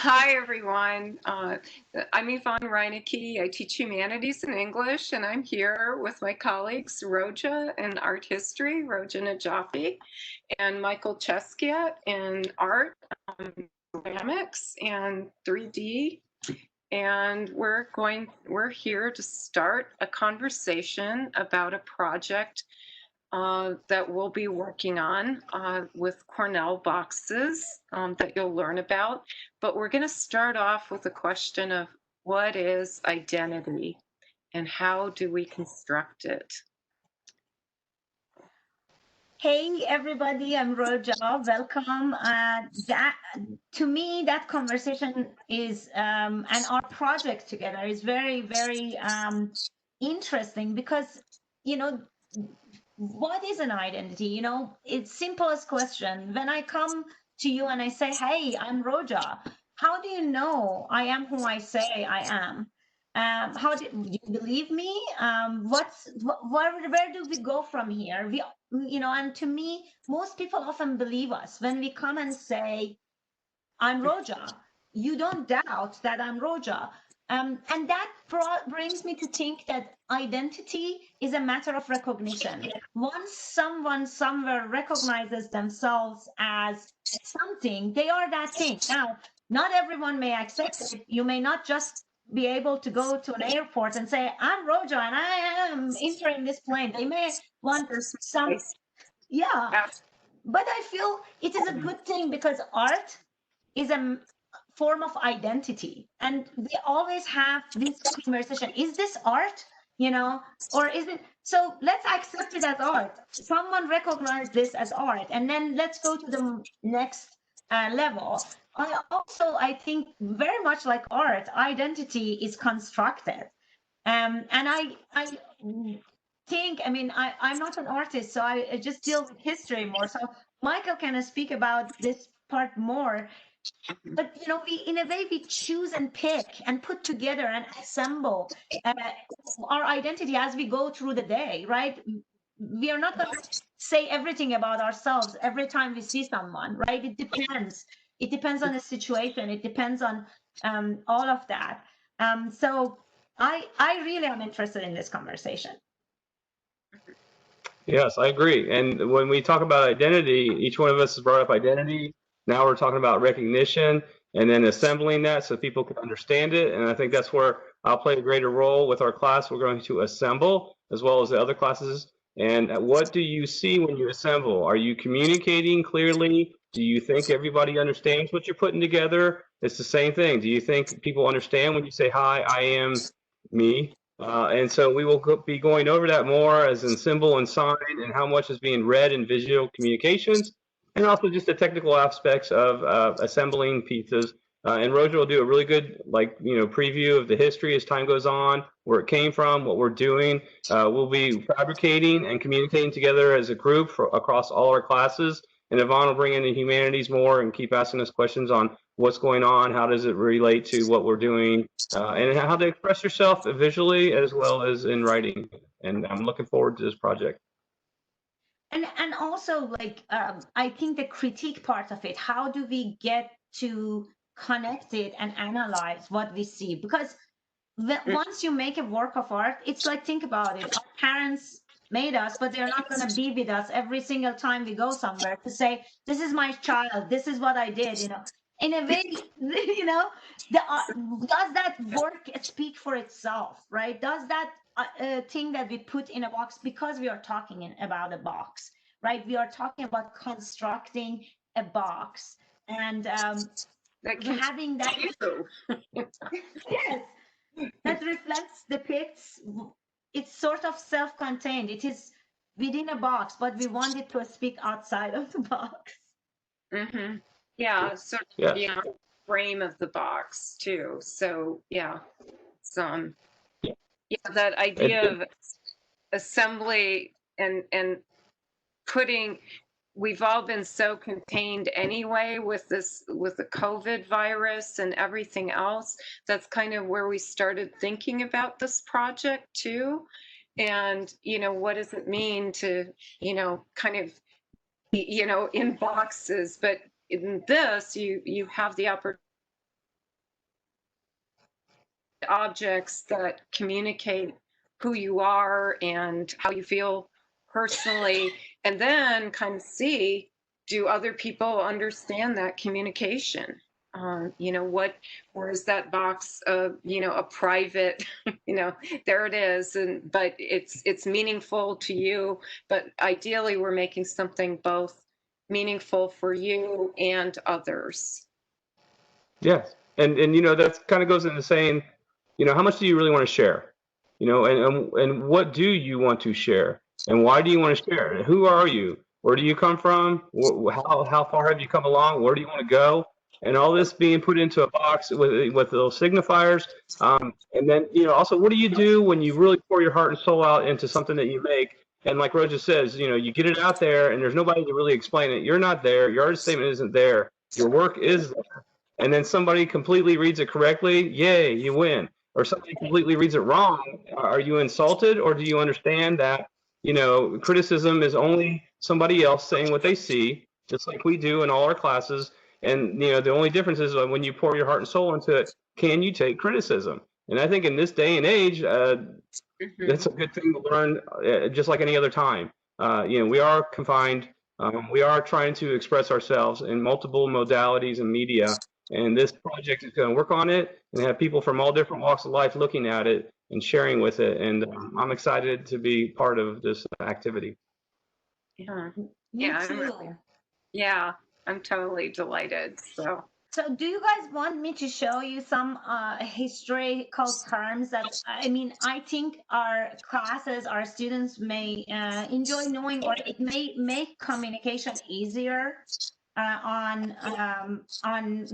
Hi, everyone. I'm Yvonne Reinecke. I teach Humanities and English, and I'm here with my colleagues, Roja in Art History, Roja Najafi, and Michael Cheskiat in Art, Ceramics, and 3D. And we're here to start a conversation about a project that we'll be working on with Cornell Boxes that you'll learn about. But we're going to start off with a question of what is identity and how do we construct it? Hey everybody, I'm Roja. Welcome. To me, that conversation is and our project together is very interesting because you know what is an identity? It's simplest question. When I come to you and I say, "Hey, I'm Roja," how do you know I am who I say I am? How do you believe me? Where do we go from here? And to me, most people often believe us when we come and say, I'm Roja. You don't doubt that I'm Roja. And that brings me to think that identity is a matter of recognition. Once someone somewhere recognizes themselves as something, they are that thing. Now, not everyone may accept it. You may not just be able to go to an airport and say, I'm Roja and I am entering this plane. They may want some, yeah, but I feel it is a good thing because art is a form of identity, and we always have this conversation, is this art, or is it? So let's accept it as art. Someone recognized this as art, and then let's go to the next level. I think very much like art, identity is constructed. And I think, I'm not an artist, so I just deal with history more. So Michael can speak about this part more. But we, in a way, we choose and pick and put together and assemble our identity as we go through the day, right? We are not going to say everything about ourselves every time we see someone, right? It depends. It depends on the situation. It depends on all of that. So I really am interested in this conversation. Yes, I agree. And when we talk about identity, each one of us has brought up identity. Now we're talking about recognition and then assembling that so people can understand it. And I think that's where I'll play a greater role with our class. We're going to assemble as well as the other classes. And what do you see when you assemble? Are you communicating clearly? Do you think everybody understands what you're putting together? It's the same thing. Do you think people understand when you say, hi, I am me? And so we will be going over that more as in symbol and sign and how much is being read in visual communications, and also just the technical aspects of assembling pizzas. And Roger will do a really good preview of the history as time goes on, where it came from, what we're doing. We'll be fabricating and communicating together as a group across all our classes. And Yvonne will bring in the humanities more and keep asking us questions on what's going on, how does it relate to what we're doing, and how to express yourself visually as well as in writing. And I'm looking forward to this project. And also, I think the critique part of it, how do we get to connect it and analyze what we see? Because once you make a work of art, it's like, think about it, our parents made us, but they're not going to be with us every single time we go somewhere to say, this is my child, this is what I did, in a way. Does that work speak for itself, right? Does that thing that we put in a box, because we are talking about a box, right? We are talking about constructing a box and having that yes, that reflects, depicts, it's sort of self-contained. It is within a box, but we want it to speak outside of the box. Mm-hmm. Yeah, sort of Yes. beyond the frame of the box too. So yeah, some that idea of assembly and putting, we've all been so contained anyway with the COVID virus and everything else. That's kind of where we started thinking about this project too. And, what does it mean to, kind of, in boxes, but in this, you have the opportunity objects that communicate who you are and how you feel personally, and then kind of see, do other people understand that communication? Or is that box a private, there it is, but it's meaningful to you, but ideally we're making something both meaningful for you and others. Yes. And that kind of goes into saying, how much do you really want to share? And what do you want to share? And why do you want to share? And who are you? Where do you come from? How far have you come along? Where do you want to go? And all this being put into a box with those signifiers. And then, also, what do you do when you really pour your heart and soul out into something that you make? And like Roja says, you get it out there and there's nobody to really explain it. You're not there. Your artist statement isn't there. Your work is there. And then somebody completely reads it correctly, yay, you win. Or somebody completely reads it wrong, are you insulted, or do you understand that, criticism is only somebody else saying what they see, just like we do in all our classes. And, the only difference is when you pour your heart and soul into it, can you take criticism? And I think in this day and age, that's a good thing to learn, just like any other time. We are confined. We are trying to express ourselves in multiple modalities and media. And this project is going to work on it and have people from all different walks of life looking at it and sharing with it. And I'm excited to be part of this activity. Yeah. Me too. I'm totally delighted. So do you guys want me to show you some historical terms that, I think our classes, our students may enjoy knowing, or it may make communication easier on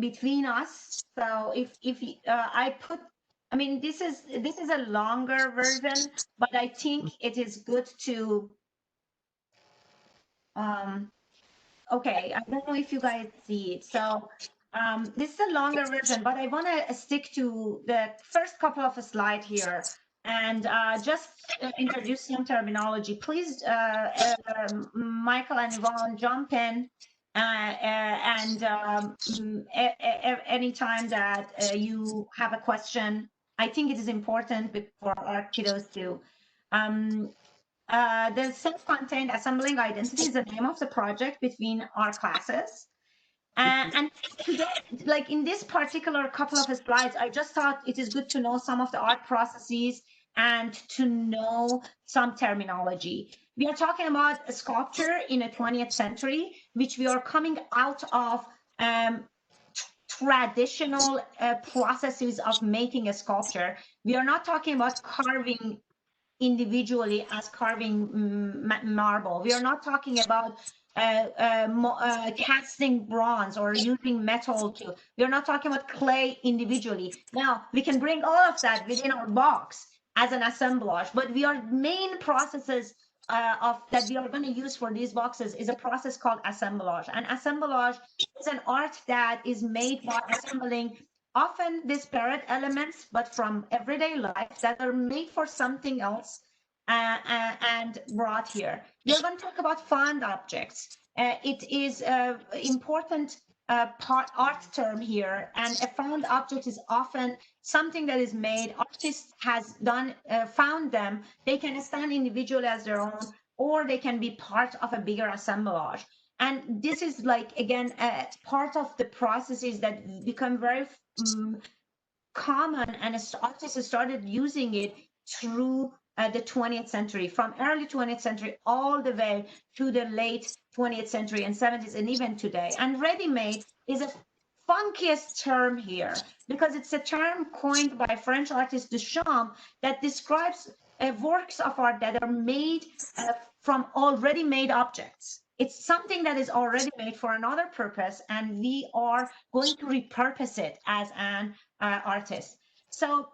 between us. So if I put, this is a longer version, but I think it is good to, okay, I don't know if you guys see it. So this is a longer version, but I want to stick to the first couple of slides here and just introduce some terminology. Please, Michael and Yvonne, jump in and anytime that you have a question. I think it is important for our kiddos to. The self-contained assembling identity is the name of the project between our classes. And today, like in this particular couple of slides, I just thought it is good to know some of the art processes and to know some terminology. We are talking about a sculpture in the 20th century, which we are coming out of traditional processes of making a sculpture. We are not talking about carving individually as carving marble. We are not talking about casting bronze or using metal to. We are not talking about clay individually. Now, we can bring all of that within our box as an assemblage, but our main processes that we are going to use for these boxes is a process called assemblage. And assemblage is an art that is made by assembling often disparate elements, but from everyday life that are made for something else and brought here. We are going to talk about found objects. It is an important art term here, and a found object is often something that is made. Artist has found them. They can stand individually as their own, or they can be part of a bigger assemblage. And this is like, again, part of the processes that become very common, and artists started using it through the 20th century, from early 20th century all the way to the late 20th century and 70s, and even today. And ready-made is a funkiest term here because it's a term coined by French artist Duchamp that describes works of art that are made from already made objects. It's something that is already made for another purpose, and we are going to repurpose it as an artist. So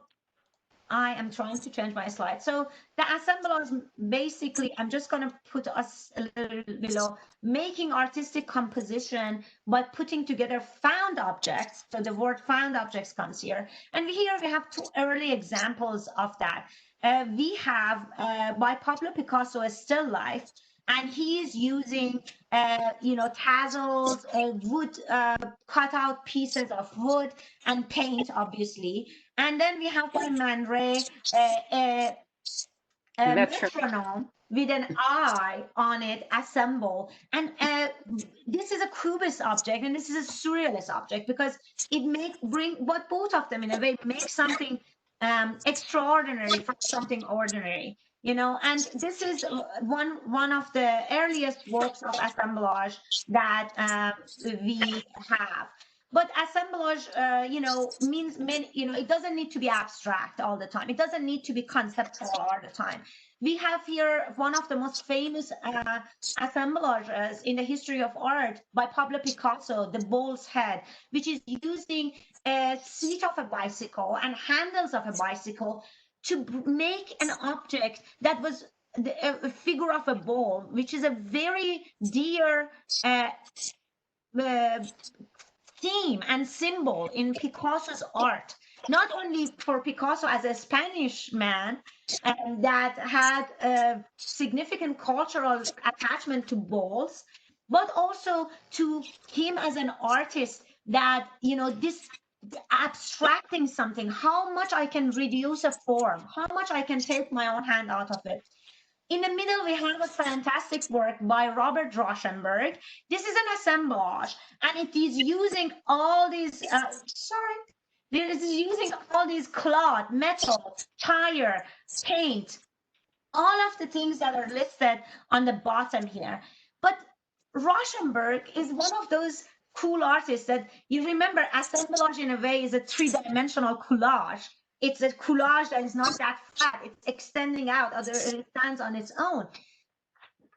I am trying to change my slide. So the assemblage, basically, I'm just going to put us a little below, making artistic composition by putting together found objects. So the word found objects comes here. And here we have two early examples of that. We have, by Pablo Picasso, a still life and he is using, tassels, wood, cutout pieces of wood, and paint, obviously. And then we have by Man Ray a Metro. metronome with an eye on it, assemble. And this is a cubist object, and this is a surrealist object, because it but both of them in a way make something extraordinary from something ordinary. And this is one of the earliest works of assemblage that we have. But assemblage, means many, it doesn't need to be abstract all the time. It doesn't need to be conceptual all the time. We have here one of the most famous assemblages in the history of art by Pablo Picasso, the bull's head, which is using a seat of a bicycle and handles of a bicycle to make an object that was a figure of a bull, which is a very dear theme and symbol in Picasso's art, not only for Picasso as a Spanish man that had a significant cultural attachment to bulls, but also to him as an artist that, this abstracting something, how much I can reduce a form, how much I can take my own hand out of it. In the middle, we have a fantastic work by Robert Rauschenberg. This is an assemblage, and it is using all these, this is using all these cloth, metal, tire, paint, all of the things that are listed on the bottom here. But Rauschenberg is one of those cool artists that you remember. Assemblage in a way is a three-dimensional collage. It's a collage that is not that flat. It's extending out, it stands on its own.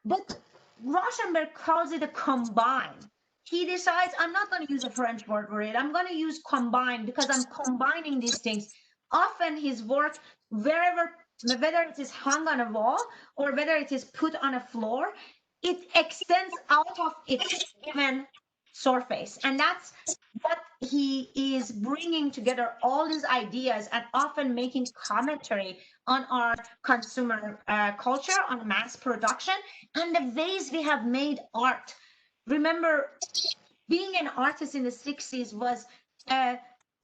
But Rauschenberg calls it a combine. He decides, I'm not going to use a French word for it. I'm going to use combine, because I'm combining these things. Often his work, whether it is hung on a wall or whether it is put on a floor, it extends out of its given surface. And that's what he is bringing together, all these ideas, and often making commentary on our consumer culture, on mass production, and the ways we have made art. Remember, being an artist in the 60s was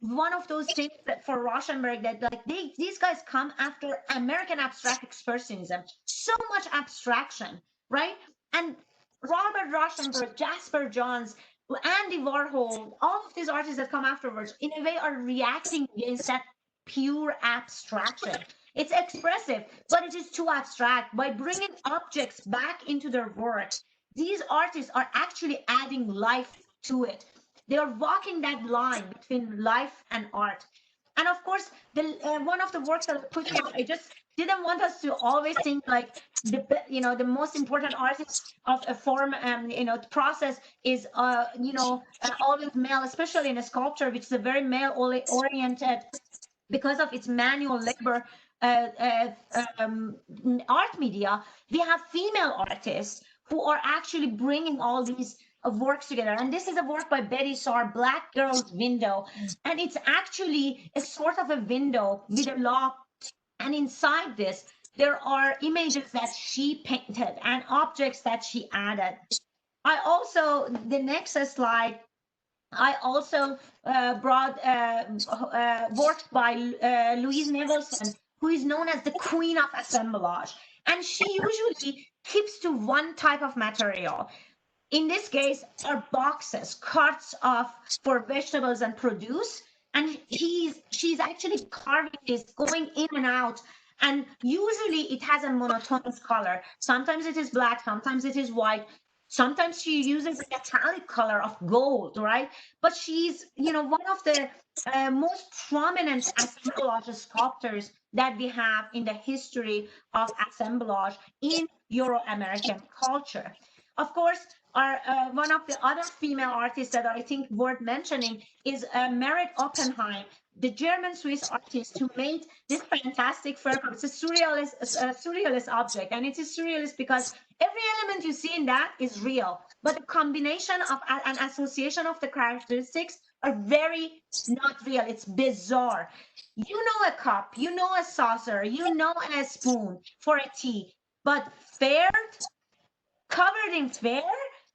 one of those things that for Rauschenberg, that these guys come after American abstract expressionism, so much abstraction, right? And Robert Rauschenberg, Jasper Johns, Andy Warhol, all of these artists that come afterwards, in a way, are reacting against that pure abstraction. It's expressive, but it is too abstract. By bringing objects back into their work, these artists are actually adding life to it. They are walking that line between life and art. And of course, one of the works that I put here, I just didn't want us to always think like the most important artist of a form process is always male, especially in a sculpture, which is a very male oriented because of its manual labor art media. We have female artists who are actually bringing all these works together. And this is a work by Betty Saar, Black Girl's Window. And it's actually a sort of a window with a lock. And inside this, there are images that she painted and objects that she added. I also, the next slide, I also brought works by Louise Nevelson, who is known as the queen of assemblage. And she usually keeps to one type of material. In this case, are boxes, carts for vegetables and produce. And she's actually carving this, going in and out. And usually it has a monotonous color. Sometimes it is black, sometimes it is white. Sometimes she uses a metallic color of gold, right? But she's, one of the most prominent assemblage sculptors that we have in the history of assemblage in Euro-American culture. Of course, one of the other female artists that I think worth mentioning is Merit Oppenheim, the German-Swiss artist who made this fantastic fur coat. It's a surrealist object, and it is surrealist because every element you see in that is real, but the combination of an association of the characteristics are very not real. It's bizarre. You know a cup, you know a saucer, you know a spoon for a tea, but fared, Covered in fair,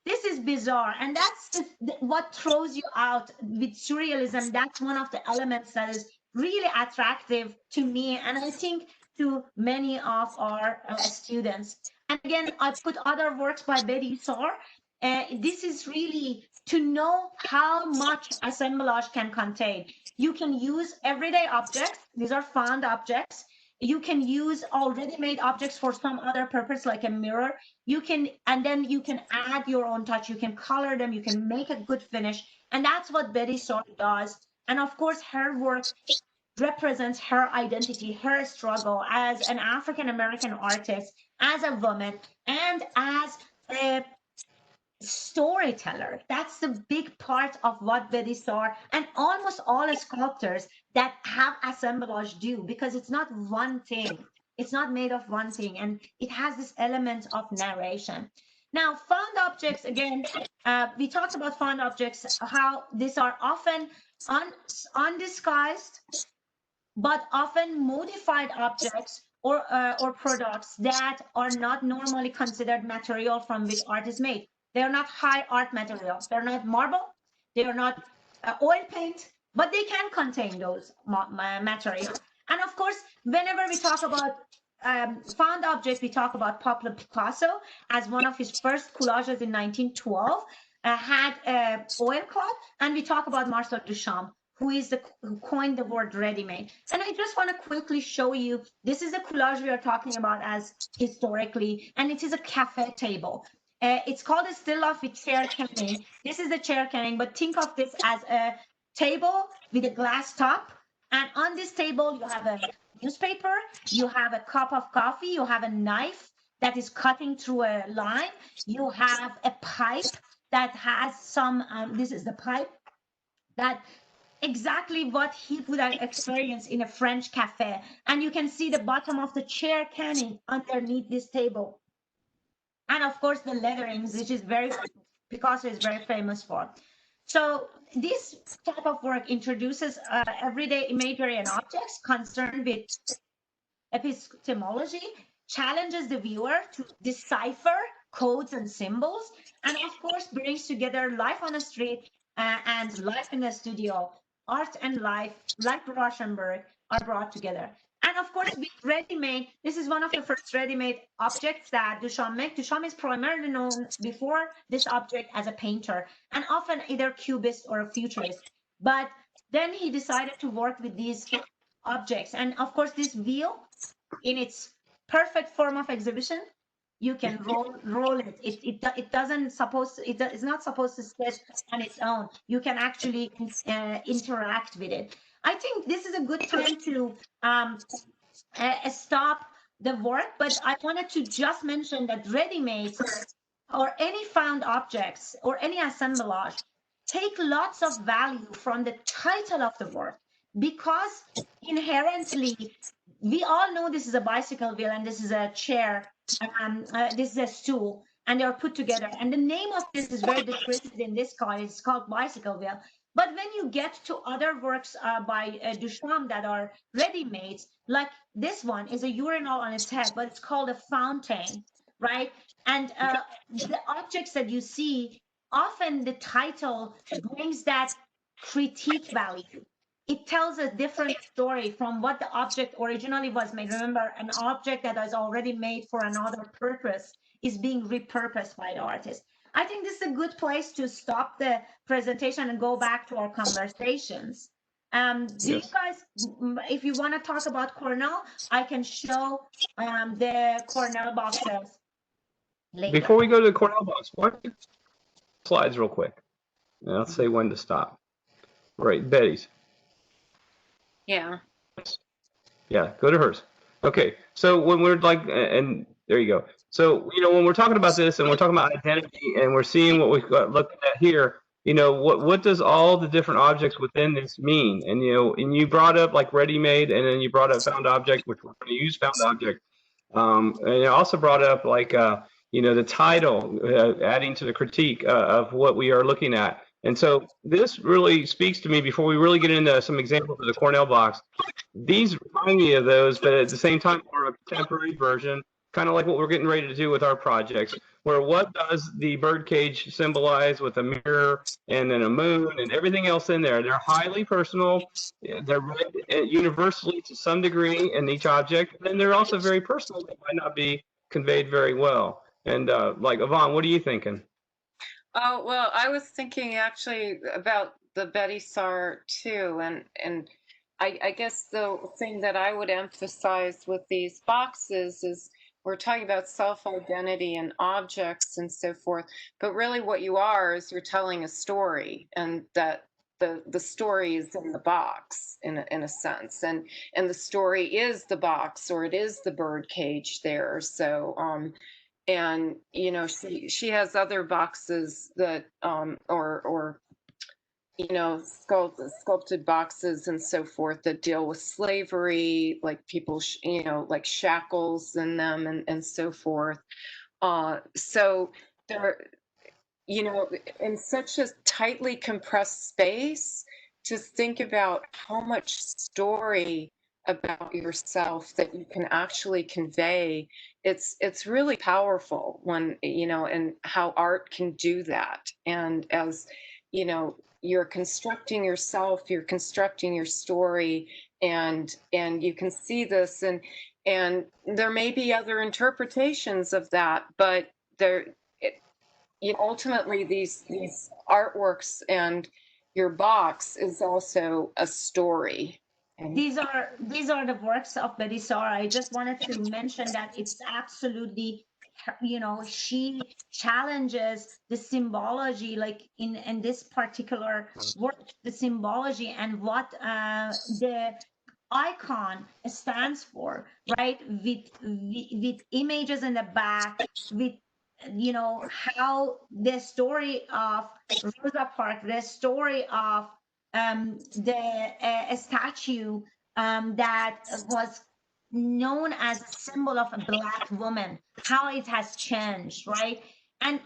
this is bizarre. And that's what throws you out with surrealism. That's one of the elements that is really attractive to me, and I think to many of our students. And again, I put other works by Betty Sora. This is really to know how much assemblage can contain. You can use everyday objects. These are found objects. You can use already made objects for some other purpose, like a mirror. You can, and then you can add your own touch. You can color them. You can make a good finish. And that's what Betty Sora does. And of course, her work represents her identity, her struggle as an African-American artist, as a woman, and as a storyteller. That's the big part of what Betty Sora and almost all sculptors that have assemblage do, because it's not one thing. It's not made of one thing, and it has this element of narration. Now, found objects, again, we talked about found objects, how these are often undisguised, but often modified objects or products that are not normally considered material from which art is made. They are not high art materials. They're not marble. They are not oil paint, but they can contain those materials. And of course, whenever we talk about found objects, we talk about Pablo Picasso as one of his first collages in 1912, had oilcloth, and we talk about Marcel Duchamp, who coined the word ready-made. And I just want to quickly show you, this is a collage we are talking about as historically, and it is a cafe table. It's called a still life with chair canning. This is a chair canning, but think of this as a table with a glass top. And on this table, you have a newspaper, you have a cup of coffee, you have a knife that is cutting through a line, you have a pipe that has some, this is the pipe, that exactly what he would have experienced in a French cafe. And you can see the bottom of the chair canning underneath this table. And of course, the letterings, which is Picasso is very famous for. So this type of work introduces everyday imagery and objects concerned with epistemology, challenges the viewer to decipher codes and symbols, and of course brings together life on the street and life in the studio. Art and life, like Rauschenberg, are brought together. And of course, with ready-made, this is one of the first ready-made objects that Duchamp made. Duchamp is primarily known before this object as a painter, and often either cubist or a futurist. But then he decided to work with these objects. And of course, this wheel, in its perfect form of exhibition, you can roll it. It's not supposed to sit on its own. You can actually interact with it. I think this is a good time to stop the work, but I wanted to just mention that ready-made or any found objects or any assemblage take lots of value from the title of the work, because inherently we all know this is a bicycle wheel and this is a chair, this is a stool, and they're put together. And the name of this is very descriptive in this card. It's called bicycle wheel. But when you get to other works by Duchamp that are ready-made, like this one is a urinal on its head, but it's called a fountain, right? And the objects that you see, often the title brings that critique value. It tells a different story from what the object originally was made. Remember, an object that is already made for another purpose is being repurposed by the artist. I think this is a good place to stop the presentation and go back to our conversations. Do you guys, if you want to talk about Cornell, I can show the Cornell boxes later. Before we go to the Cornell box, what slides real quick? And I'll say when to stop. Right, Betty's. Yeah. Yeah, go to hers. Okay, so when we're like, and there you go. So, you know, when we're talking about this and we're talking about identity and we're seeing what we've got looking at here, you know, what does all the different objects within this mean? And, you know, and you brought up like ready-made, and then you brought up found object, which we're going to use found object. And you also brought up like, you know, the title, adding to the critique of what we are looking at. And so this really speaks to me before we really get into some examples of the Cornell box. These remind me of those, but at the same time, are a contemporary version. kind of like what we're getting ready to do with our projects, where what does the bird cage symbolize with a mirror and then a moon and everything else in there? They're highly personal. They're read universally to some degree in each object, and they're also very personal. That might not be conveyed very well. And like Yvonne, what are you thinking? Oh, well, I was thinking actually about the Betty Sar too, and I guess the thing that I would emphasize with these boxes is we're talking about self-identity and objects and so forth, but really what you are is you're telling a story, and that the story is in the box in a sense, and the story is the box, or it is the bird cage there. So and you know, she has other boxes that or you know, sculpted boxes and so forth that deal with slavery, like people you know, like shackles in them and so forth. So there, you know, in such a tightly compressed space, to think about how much story about yourself that you can actually convey, it's really powerful when, you know, and how art can do that. And as, you know, you're constructing yourself, you're constructing your story, and you can see this, and there may be other interpretations of that, but there, you know, ultimately these artworks and your box is also a story. And These are the works of Betty Sora. I just wanted to mention that it's absolutely, you know, she challenges the symbology, like in this particular work, the symbology and what the icon stands for, right? With images in the back, with, you know, how the story of Rosa Parks, the story of the statue that was known as a symbol of a Black woman, how it has changed, right? And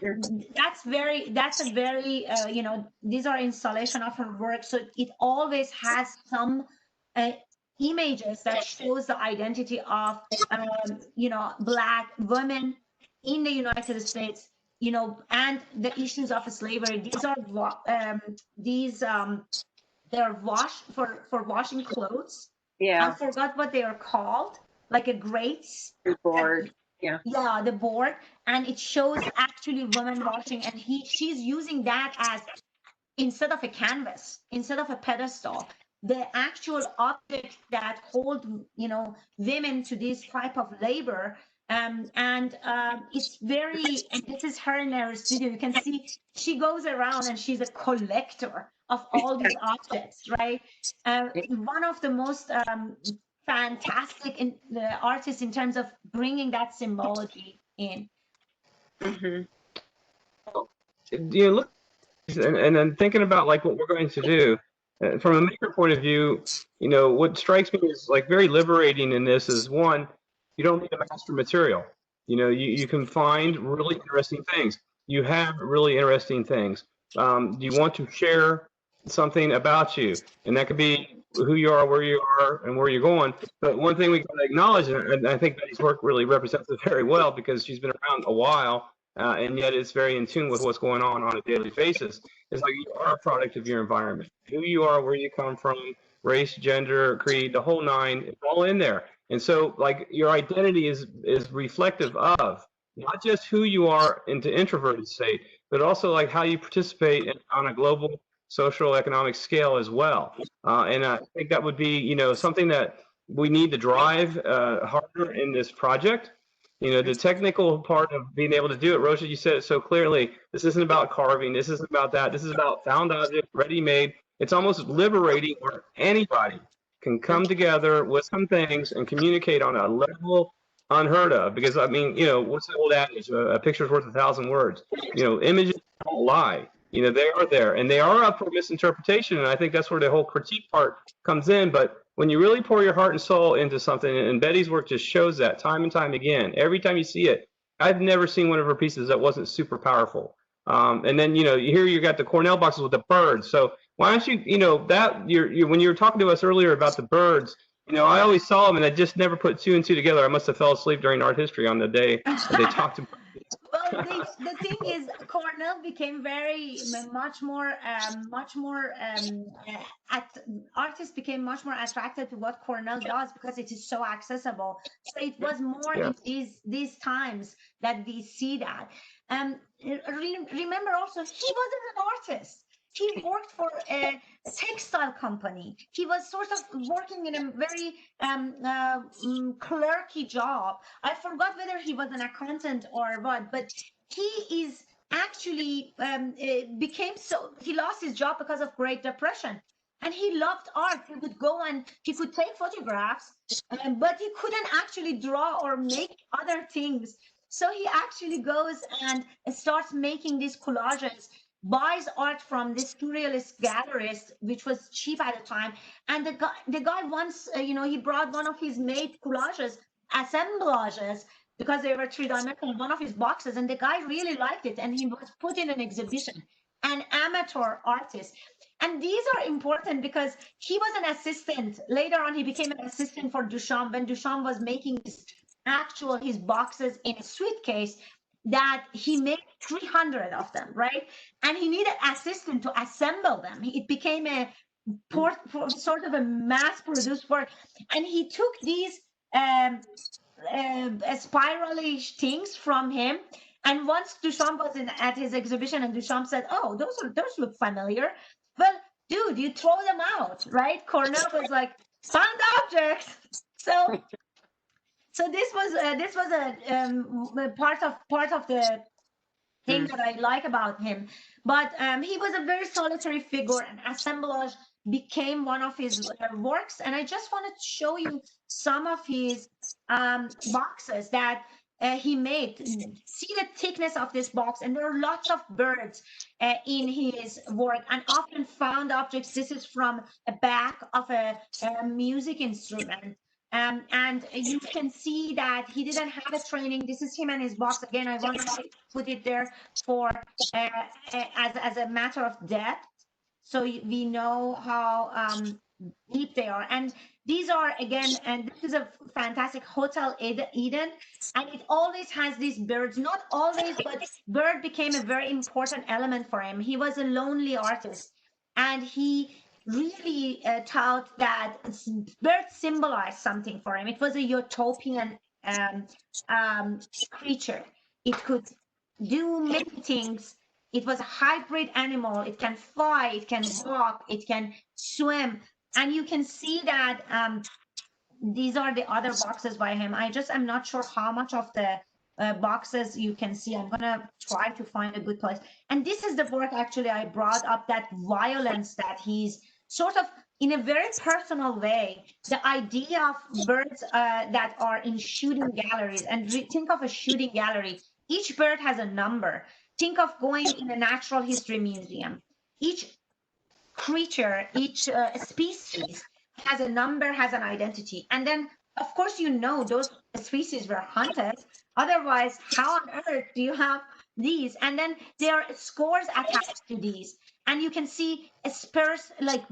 that's a very, you know, these are installation of her work, so it always has some images that shows the identity of, you know, Black women in the United States, you know, and the issues of slavery. These are they're for washing clothes. I yeah, forgot what they are called, like a grates. board. Yeah. Yeah, the board, and it shows actually women washing, and she's using that as, instead of a canvas, instead of a pedestal, the actual object that hold, you know, women to this type of labor. And it's very, and this is her in her studio. You can see she goes around and she's a collector of all these objects, right? One of the most fantastic artists in terms of bringing that symbology in. Mm-hmm. You know, look, and then thinking about like what we're going to do from a maker point of view, you know, what strikes me is like very liberating in this is, one, you don't need a master material. You know, you can find really interesting things. You have really interesting things. You want to share something about you, and that could be who you are, where you are, and where you're going. But one thing we got to acknowledge, and I think Betty's work really represents it very well because she's been around a while, and yet it's very in tune with what's going on a daily basis. It's like you are a product of your environment. Who you are, where you come from, race, gender, creed, the whole nine, it's all in there. And so, like, your identity is reflective of not just who you are into introverted state, but also like how you participate on a global social economic scale as well. And I think that would be, you know, something that we need to drive harder in this project. You know, the technical part of being able to do it, Rosa, you said it so clearly. This isn't about carving. This isn't about that. This is about found object, ready-made. It's almost liberating where anybody can come together with some things and communicate on a level unheard of. Because, I mean, you know, what's the old adage? A picture's worth 1,000 words. You know, images don't lie. You know, they are there, and they are up for misinterpretation, and I think that's where the whole critique part comes in. But when you really pour your heart and soul into something, and Betty's work just shows that time and time again, every time you see it, I've never seen one of her pieces that wasn't super powerful. And then, you know, here you got the Cornell boxes with the birds. So why don't you, you know, that when you were talking to us earlier about the birds, You know, I always saw them, and I just never put two and two together. I must have fell asleep during art history on the day that they talked about this. Well, the thing is, Cornell became artists became much more attracted to what Cornell does because it is so accessible. So it was more Yeah. in these times that we see that. Remember also, he wasn't an artist. He worked for a textile company. He was sort of working in a very clerky job. I forgot whether he was an accountant or what, but he is actually he lost his job because of Great Depression. And he loved art. He would go and he could take photographs, but he couldn't actually draw or make other things. So he actually goes and starts making these collages, buys art from this surrealist gallerist, which was cheap at the time. And the guy once, he brought one of his made collages, assemblages, because they were three-dimensional, one of his boxes, and the guy really liked it, and he was put in an exhibition. An amateur artist. And these are important because he was an assistant. Later on, he became an assistant for Duchamp when Duchamp was making his boxes in a suitcase that he made 300 of them, right? And he needed assistant to assemble them. It became a sort of a mass-produced work. And he took these spirally things from him. And once Duchamp was at his exhibition, and Duchamp said, "Oh, those look familiar." Well, dude, you throw them out, right? Cornell was like, "Found objects." So this was a part of the thing that I like about him. But he was a very solitary figure, and Assemblage became one of his works. And I just wanted to show you some of his boxes that he made. See the thickness of this box, and there are lots of birds in his work, and often found objects. This is from a back of a music instrument. And you can see that he didn't have a training. This is him and his box. Again, I want to put it there for as a matter of depth, so we know how deep they are. And these are, again, and this is a fantastic Hotel Eden, and it always has these birds. Not always, but bird became a very important element for him. He was a lonely artist, and he really thought that birds symbolized something for him. It was a utopian creature. It could do many things. It was a hybrid animal. It can fly, it can walk, it can swim. And you can see that these are the other boxes by him. I'm not sure how much of the boxes you can see. I'm gonna try to find a good place. And this is the work actually I brought up, that violence that he's sort of, in a very personal way, the idea of birds that are in shooting galleries. And think of a shooting gallery. Each bird has a number. Think of going in a natural history museum. Each creature, each species has a number, has an identity. And then, of course, those species were hunted. Otherwise, how on earth do you have these? And then there are scores attached to these. And you can see spurs, like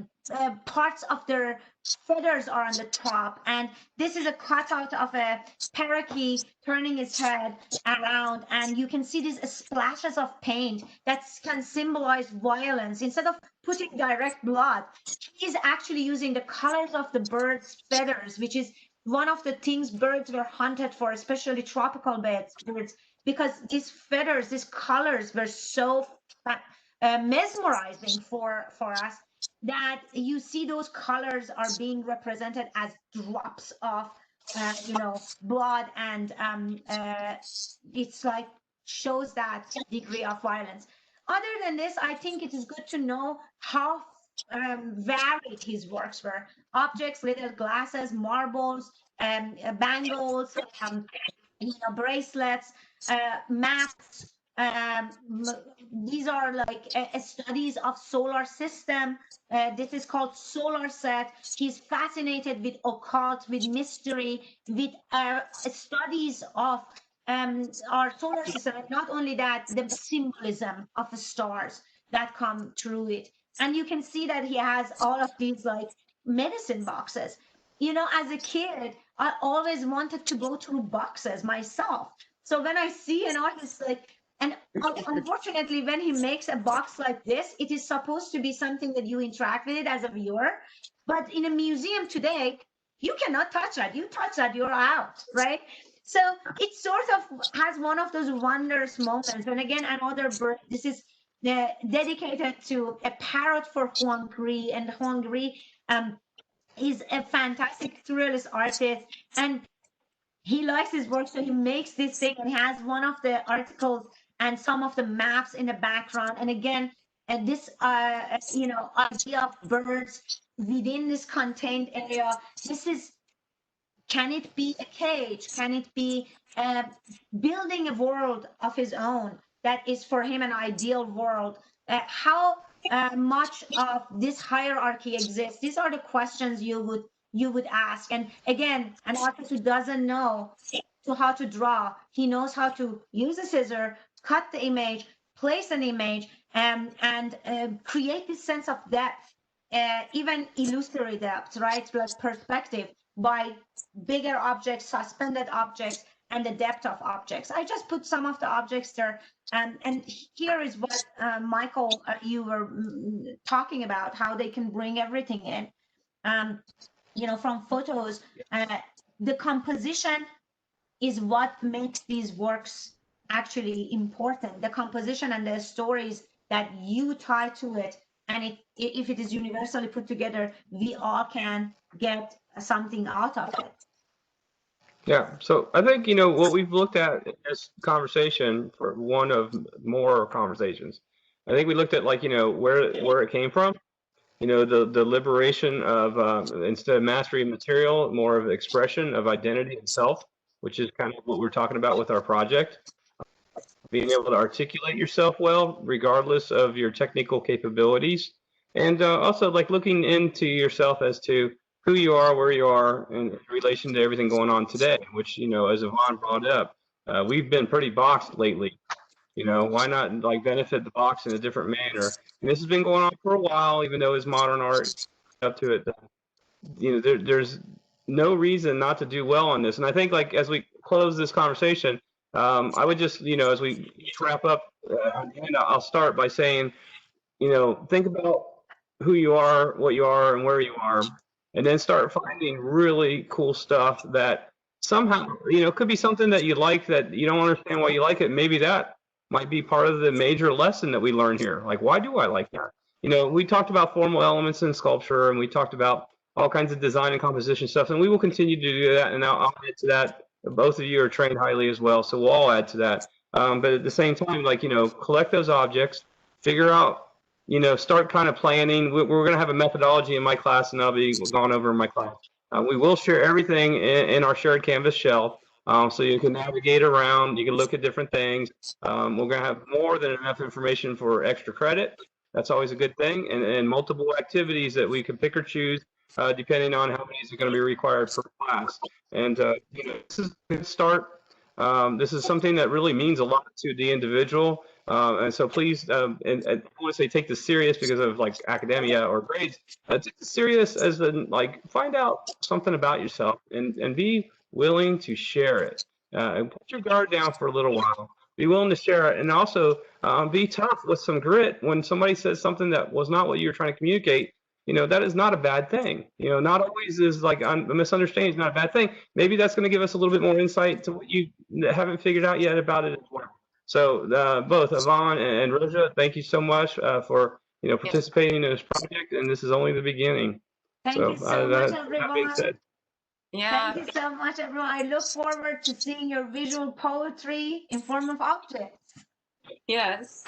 parts of their feathers are on the top. And this is a cutout of a parakeet turning his head around. And you can see these splashes of paint that can symbolize violence. Instead of putting direct blood, he's actually using the colors of the bird's feathers, which is one of the things birds were hunted for, especially tropical birds, because these feathers, these colors were so mesmerizing for us, that you see those colors are being represented as drops of blood, and it's like shows that degree of violence. Other than this, I think it is good to know how varied his works were. Objects, little glasses, marbles, bangles, bracelets, maps. These are like studies of solar system. This is called solar set. He's fascinated with occult, with mystery, with studies of our solar system. And not only that, the symbolism of the stars that come through it. And you can see that he has all of these like medicine boxes. you know, as a kid, I always wanted to go through boxes myself. So when I see an artist like, and unfortunately, when he makes a box like this, it is supposed to be something that you interact with it as a viewer. But in a museum today, you cannot touch that. You touch that, you're out, right? So it sort of has one of those wondrous moments. And again, another bird, this is dedicated to a parrot for Huang Gri, and Huang Gri is a fantastic surrealist artist, and he likes his work, so he makes this thing, and he has one of the articles and some of the maps in the background. And again, and this you know, idea of birds within this contained area. This is, can it be a cage? Can it be building a world of his own that is for him an ideal world? How much of this hierarchy exists? These are the questions you would ask. And again, an artist who doesn't know how to draw, he knows how to use a scissor, cut the image, place an image, and create this sense of depth, even illusory depth, right? Like perspective by bigger objects, suspended objects, and the depth of objects. I just put some of the objects there. And here is what, Michael, you were talking about, how they can bring everything in. You know, from photos, the composition is what makes these works actually important. The composition and the stories that you tie to it. And if it is universally put together, we all can get something out of it. Yeah, so I think, you know, what we've looked at in this conversation, for one of more conversations, I think we looked at, like, you know, where it came from, you know, the liberation of, instead of mastery of material, more of expression of identity and self, which is kind of what we're talking about with our project. Being able to articulate yourself well, regardless of your technical capabilities. And also, like, looking into yourself as to who you are, where you are in relation to everything going on today, which, you know, as Yvonne brought up, we've been pretty boxed lately. You know, why not, like, benefit the box in a different manner? And this has been going on for a while, even though it's modern art up to it. You know, there's no reason not to do well on this. And I think, like, as we close this conversation, I would just, you know, as we wrap up, I'll start by saying, you know, think about who you are, what you are, and where you are, and then start finding really cool stuff that somehow, you know, could be something that you like that you don't understand why you like it. Maybe that might be part of the major lesson that we learn here. Like, why do I like that? You know, we talked about formal elements in sculpture, and we talked about all kinds of design and composition stuff, and we will continue to do that. And I'll add to that. Both of you are trained highly as well, so we'll all add to that. But at the same time, like, you know, collect those objects, figure out, you know, start kind of planning. We're going to have a methodology in my class, and that'll be gone over in my class. We will share everything in our shared Canvas shell, so you can navigate around. You can look at different things. We're going to have more than enough information for extra credit. That's always a good thing, and multiple activities that we can pick or choose, depending on how many are going to be required per class. And you know, this is a good start. This is something that really means a lot to the individual. And so please, and I want to say take this serious because of, like, academia or grades. Take this serious as in, like, find out something about yourself and be willing to share it. And put your guard down for a little while. Be willing to share it, and also be tough with some grit when somebody says something that was not what you were trying to communicate. You know, that is not a bad thing. You know, not always is, like, a misunderstanding is not a bad thing. Maybe that's going to give us a little bit more insight to what you haven't figured out yet about it as well. So both Yvonne and Roja, thank you so much for, you know, participating in this project, and this is only the beginning. Thank you so much, everyone. That being said. Yeah. Thank you so much, everyone. I look forward to seeing your visual poetry in form of objects. Yes.